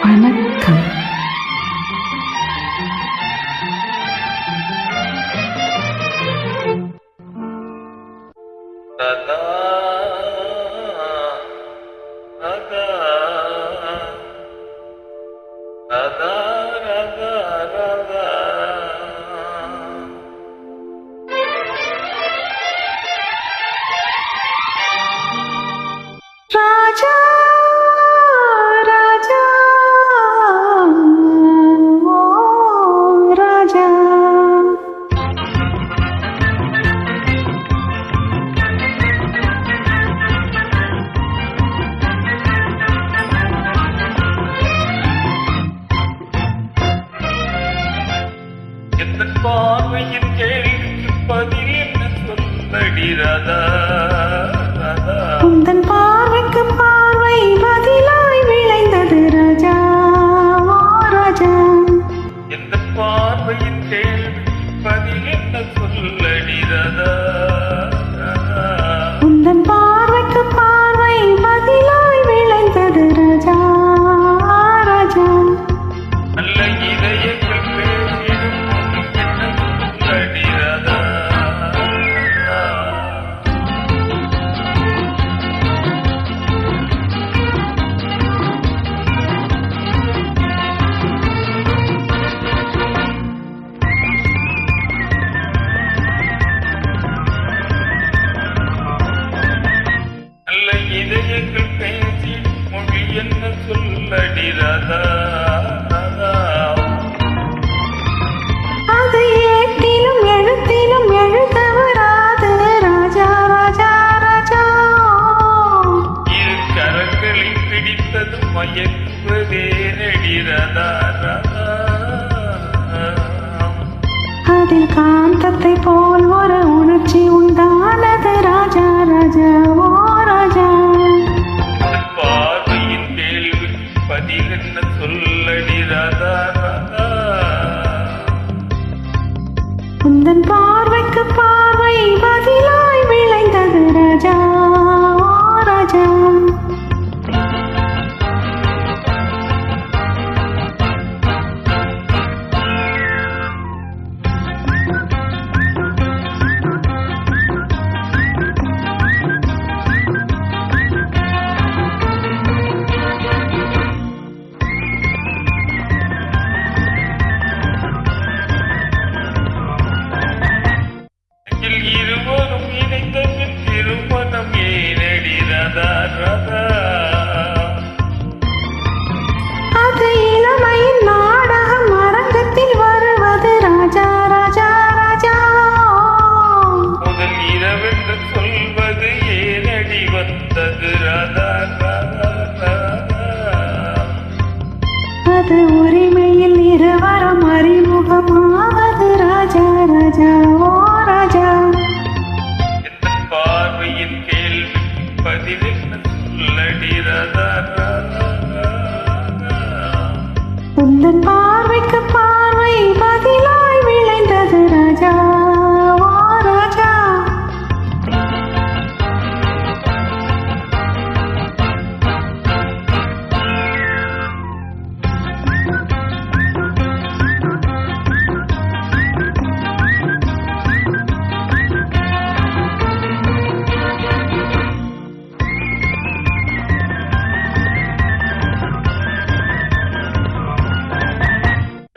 வணக்கம். ராஜா ராஜா ஓ ராஜா, எந்த பார்வையின் கேள்விக்கு பதில் என்ன சொல்லடி ராதா ராதா, உந்தன் பார்வைக்கு பார்வை பதிலாய் விளைந்தது ராஜா ஓ ராஜா, எந்த பார்வையின் கேள்விக்கு பதில் என்ன சொல்லடி ராதா ராதா, உந்தன் பார்வைக்கு பார்வை பதிலாய் விளைந்தது ராஜா ராஜா, நல்ல இதயங்கள் பேசிடும் என்ன சொல்லடி ராதா. நல்ல இதயங்கள் பேசிடும் மொழி என்ன சொல்லடி ராதா ராதா, அது ஏட்டிலும் எழுத்திலும் எழுத வராது ராஜா ராஜா ராஜா, இரு கரங்களை பிடித்தது மயக்குவதே நடி ராதா ராதா, அதில் காந்தத்தை போல் ஒரு உணர்ச்சி உண்டானது ராஜா ராஜா ஓ ராஜா, இந்த பார்வையின் கேள்விக்கு பதில் என்ன சொல்லடி ராதா ராதா, உந்தன் பார்வைக்கு பார்வை பதிலாய் விளைந்தது ராஜா ஓ ராஜா, இதில் இருவரும் இணைந்ததில் திருமணம் ஏனடி ராதா ராதா, அது இளமையின் நாடகம் அரங்கத்தில் வருவது ராஜா ராஜா ராஜா, முதல் இரவென்று சொல்வது ஏனடி வந்தது ராதா ராதா ராதா, அது உரிமையில் இருவரும் அறிமுகமாவது ராஜா ராஜா ஓ ராஜா, இந்த பார்வையின் கேள்விக்கு பதில் என்ன சொல்லடி ராதா ராதா ராதா, உந்தன் பார்வைக்கு பார்வை பதிலாய் விளைந்தது ராஜா ஓ ராஜா,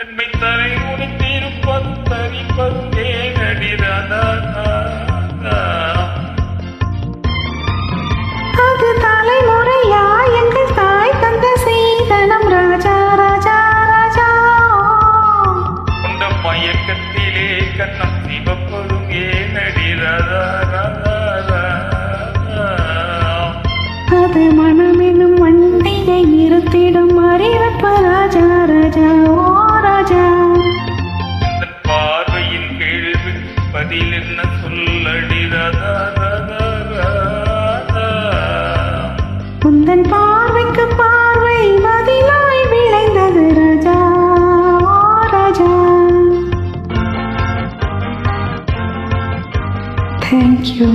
என்னை தலை உடைத்திருப்பதும் தரிப்பதும் ஏனடி ராதா ராதா, அது தலைமுறையா எங்கள் தாய் தந்த சீதனம் ராஜா ராஜா ராஜா, அந்த மயக்கத்திலே கண்ணம் சிவப்பதும் ஏனடி ராதா ராதா ராதா, அது மனமெனும் வண்டியை நிறுத்திடும் அறிவிப்பு ராஜா ராஜா ஓ ராஜா, இந்த பார்வையின் கேள்விக்கு பதில் என்ன சொல்லடி ராதா ராதா ராதா, உந்தன் பார்வைக்கு பார்வை பதிலாய் விளைந்தது ராஜா ஓ ராஜா. Thank you.